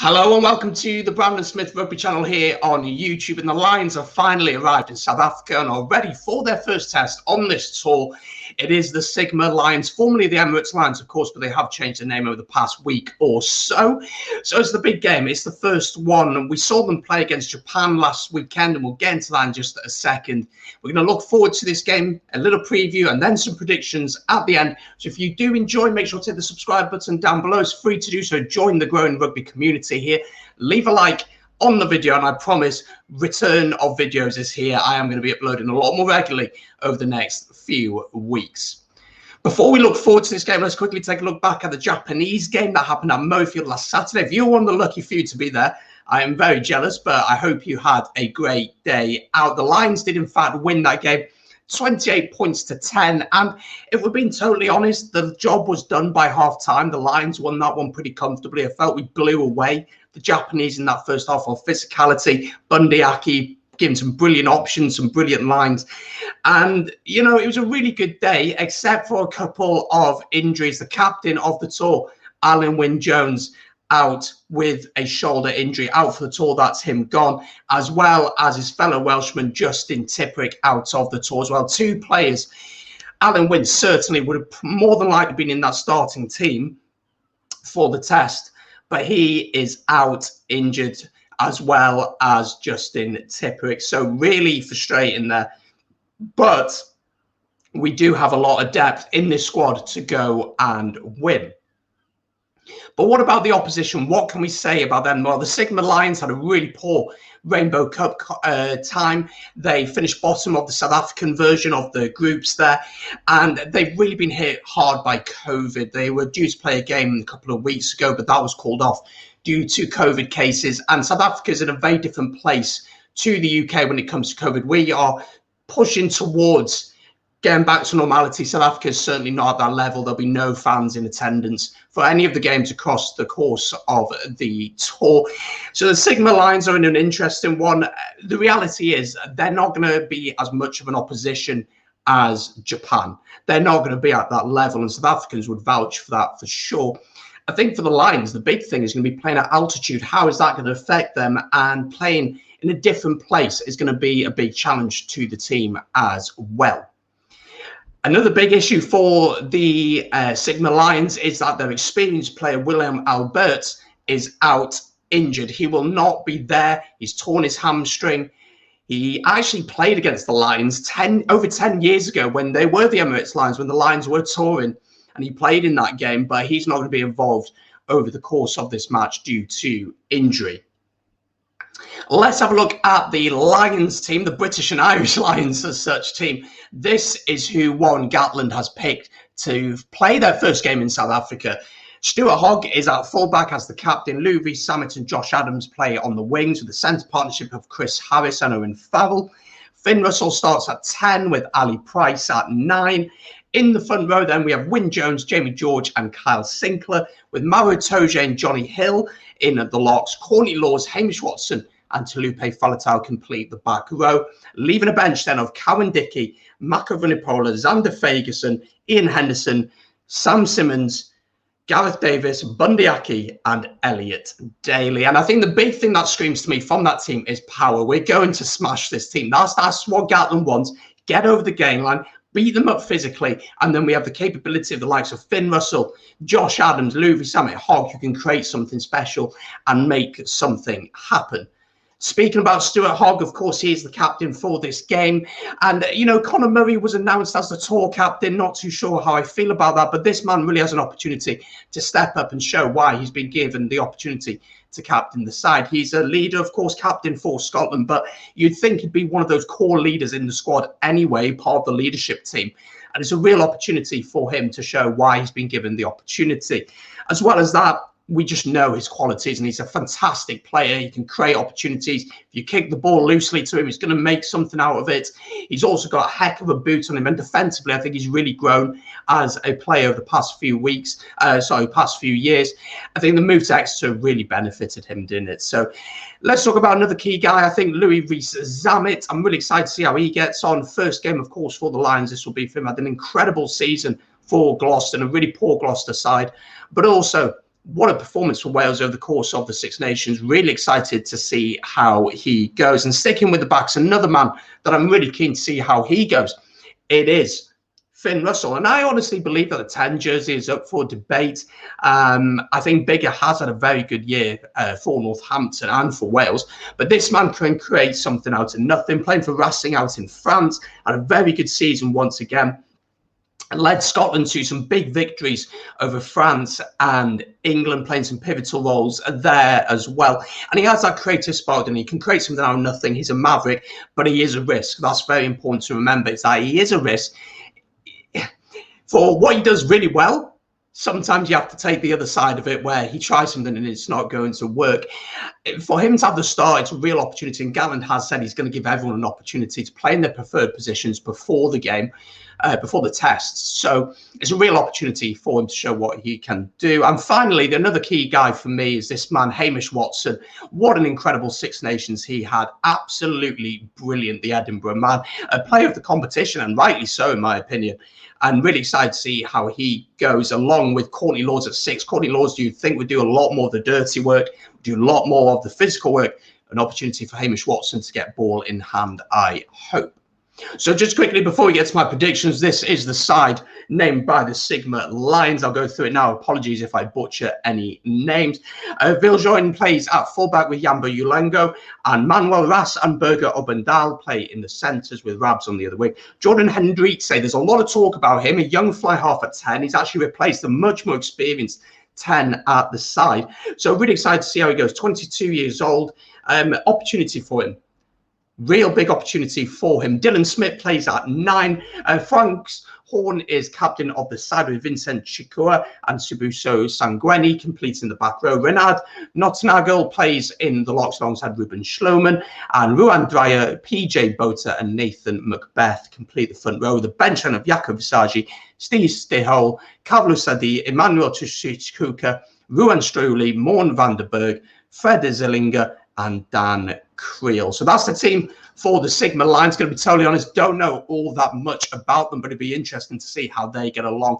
Hello and welcome to the Brandon Smith Rugby channel here on YouTube. And the Lions have finally arrived in South Africa and are ready for their first test on this tour. It is the Sigma Lions, formerly the Emirates Lions, of course, but they have changed their name over the past week or so. So it's the big game. It's the first one. And we saw them play against Japan last weekend, and we'll get into that in just a second. We're going to look forward to this game, a little preview, and then some predictions at the end. So if you do enjoy, make sure to hit the subscribe button down below. It's free to do so. Join the growing rugby community here. Leave a like on the video, and I promise return of videos is here. I am going to be uploading a lot more regularly over the next few weeks. Before we look forward to this game, let's quickly take a look back at the Japanese game that happened at Mofield last Saturday. If you're one of the lucky few to be there, I am very jealous, but I hope you had a great day out. The Lions did, in fact, win that game 28 points to 10. And if we're being totally honest, the job was done by half-time. The Lions won that one pretty comfortably. I felt we blew away the Japanese in that first half of physicality. Bundyaki giving some brilliant options, some brilliant lines. And, you know, it was a really good day, except for a couple of injuries. The captain of the tour, Alan Wynne-Jones, out with a shoulder injury, out for the tour. That's him gone, as well as his fellow Welshman, Justin Tipuric, out of the tour as well. Two players. Alan Wynne certainly would have more than likely been in that starting team for the test, but he is out injured, as well as Justin Tipuric. So really frustrating there. But we do have a lot of depth in this squad to go and win. But what about the opposition? What can we say about them? Well, the Sigma Lions had a really poor Rainbow Cup time. They finished bottom of the South African version of the groups there, and they've really been hit hard by COVID. They were due to play a game a couple of weeks ago, but that was called off due to COVID cases. And South Africa is in a very different place to the UK when it comes to COVID. We are pushing towards getting back to normality. South Africa is certainly not at that level. There'll be no fans in attendance for any of the games across the course of the tour. So the Sigma Lions are in an interesting one. The reality is they're not going to be as much of an opposition as Japan. They're not going to be at that level, and South Africans would vouch for that for sure. I think for the Lions, the big thing is going to be playing at altitude. How is that going to affect them? And playing in a different place is going to be a big challenge to the team as well. Another big issue for the Sigma Lions is that their experienced player, William Albert, is out injured. He will not be there. He's torn his hamstring. He actually played against the Lions over 10 years ago when they were the Emirates Lions, when the Lions were touring, and he played in that game, but he's not going to be involved over the course of this match due to injury. Let's have a look at the Lions team, the British and Irish Lions as such team. This is who Warren Gatland has picked to play their first game in South Africa. Stuart Hogg is at fullback as the captain. Reese Samet and Josh Adams play on the wings with the centre partnership of Chris Harris and Owen Farrell. Finn Russell starts at 10 with Ali Price at 9. In the front row, then, we have Wynne-Jones, Jamie George and Kyle Sinclair, with Maro Toje and Johnny Hill in the locks. Courtney Laws, Hamish Watson and Talupe Faletau complete the back row, leaving a bench then of Cowan Dickey, Mako Vunipola, Xander Fagerson, Ian Henderson, Sam Simmons, Gareth Davis, Bundyaki and Elliot Daly. And I think the big thing that screams to me from that team is power. We're going to smash this team. That's what Gatland wants. Get over the game line, beat them up physically, and then we have the capability of the likes of Finn Russell, Josh Adams, Reese Samet, Hogg, who can create something special and make something happen. Speaking about Stuart Hogg, of course, he is the captain for this game. And, you know, Conor Murray was announced as the tour captain. Not too sure how I feel about that, but this man really has an opportunity to step up and show why he's been given the opportunity to captain the side. He's a leader, of course, captain for Scotland, but you'd think he'd be one of those core leaders in the squad anyway, part of the leadership team. And it's a real opportunity for him to show why he's been given the opportunity. As well as that, we just know his qualities, and he's a fantastic player. He can create opportunities. If you kick the ball loosely to him, he's going to make something out of it. He's also got a heck of a boot on him, and defensively, I think he's really grown as a player over the past few past few years. I think the move to Exeter really benefited him doing it. So let's talk about another key guy. I think Reese Samet. I'm really excited to see how he gets on. First game, of course, for the Lions. This will be for him. Had an incredible season for Gloucester, and a really poor Gloucester side, but also what a performance for Wales over the course of the Six Nations. Really excited to see how he goes. And sticking with the backs, another man that I'm really keen to see how he goes, it is Finn Russell. And I honestly believe that the 10 jersey is up for debate. I think Biggar has had a very good year for Northampton and for Wales, but this man can create something out of nothing, playing for Racing out in France, had a very good season once again, and led Scotland to some big victories over France and England, playing some pivotal roles there as well. And he has that creative spark, and he can create something out of nothing. He's a maverick, but he is a risk. That's very important to remember, is that he is a risk. For what he does really well, sometimes you have to take the other side of it, where he tries something and it's not going to work. For him to have the start, it's a real opportunity. And Galland has said he's going to give everyone an opportunity to play in their preferred positions before the game, before the tests. So it's a real opportunity for him to show what he can do. And finally, another key guy for me is this man, Hamish Watson. What an incredible Six Nations he had. Absolutely brilliant, the Edinburgh man. A player of the competition, and rightly so, in my opinion. And really excited to see how he goes, along with Courtney Lawes at 6. Courtney Lawes, do you think, would do a lot more of the dirty work, do a lot more of the physical work? An opportunity for Hamish Watson to get ball in hand, I hope. So just quickly, before we get to my predictions, this is the side named by the Sigma Lions. I'll go through it now. Apologies if I butcher any names. Viljoen plays at fullback with Yambo Ulengo, and Manuel Ras and Berger Obendal play in the centres with Rabs on the other wing. Jordan Hendrickse, there's a lot of talk about him, a young fly half at 10. He's actually replaced the much more experienced 10 at the side. So really excited to see how he goes. 22 years old. Opportunity for him. Real big opportunity for him. Dylan Smith plays at 9. Franks Horn is captain of the side with Vincent Chikua and Subuso Sangweni completing the back row. Renard Notnagel plays in the locks alongside Ruben Schloman, and Ruan Dreyer, PJ Bota and Nathan Macbeth complete the front row. The bench of Jakob Visagi, Steve Stihol, Kavlu Sadi, Emmanuel Tushichkuka, Ruan Struli, Morn van der Berg, Fred Zillinger and Dan Creel. So that's the team for the Sigma Lions. Going to be totally honest, don't know all that much about them, but it'd be interesting to see how they get along.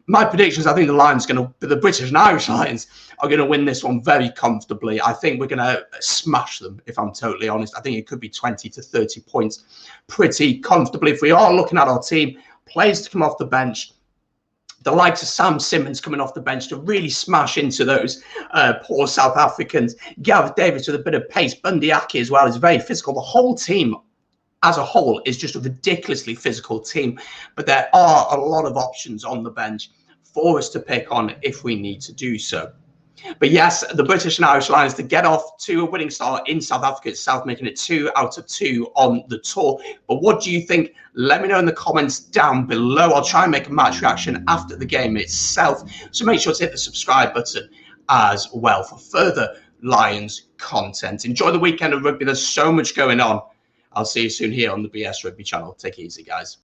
My predictions, I think the British and Irish Lions are going to win this one very comfortably. I think we're going to smash them, if I'm totally honest. I think it could be 20 to 30 points pretty comfortably. If we are looking at our team, players to come off the bench, the likes of Sam Simmons coming off the bench to really smash into those poor South Africans. Gareth Davis with a bit of pace. Bundy Aki as well is very physical. The whole team as a whole is just a ridiculously physical team. But there are a lot of options on the bench for us to pick on if we need to do so. But yes, the British and Irish Lions to get off to a winning start in South Africa itself, making it 2 out of 2 on the tour. But what do you think? Let me know in the comments down below. I'll try and make a match reaction after the game itself. So make sure to hit the subscribe button as well for further Lions content. Enjoy the weekend of rugby. There's so much going on. I'll see you soon here on the BS Rugby channel. Take it easy, guys.